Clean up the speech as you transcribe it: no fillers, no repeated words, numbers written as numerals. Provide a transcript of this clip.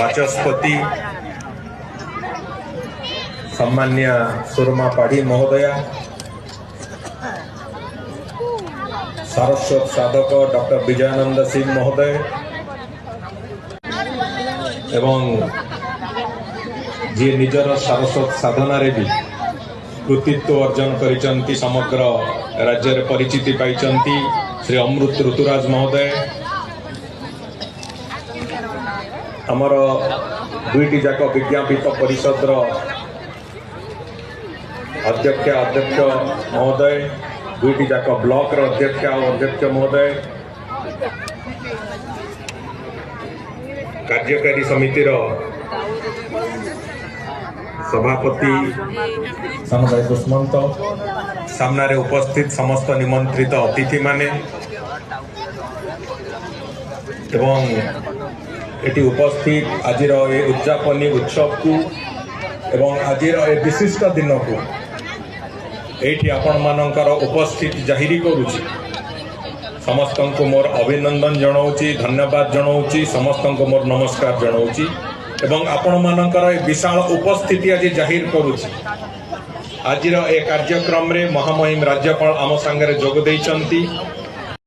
बाचस्पति सम्मान्य सुरमा पाढ़ी महोदया, सारस्वत साधक डॉक्टर विजयानंद सिंह महोदय एवं जी निजर सारस्वत साधना रे भी कृतित्व अर्जन करिसंती समग्र राज्य रे परिचिति पाइचंती श्री अमृत ऋतुराज महोदय, आमर दुईटी जाक विज्ञापित परिषद अध्यक्ष महोदय, दुईटी जाक ब्लॉक अध्यक्ष महोदय, कार्यकारी समितिर सभापति सामुदाय दुष्मंत, सामने उपस्थित समस्त निमंत्रित अतिथि माने एवं एटी उपस्थित आज उद्यापनी उत्सव को एवं आज विशिष्ट दिन को एटी आपण मानकर उपस्थित जाहिर करुछि। समस्त को मोर अभिनंदन जनाऊँगी, धन्यवाद जनाऊँगी, समस्त को मोर नमस्कार जनाऊँगी एवं आपण मानकर विशाल उपस्थिति आज जाहिर करुछि। आज ए कार्यक्रम रे महामहिम राज्यपाल आम सांगे जोग देइचंती।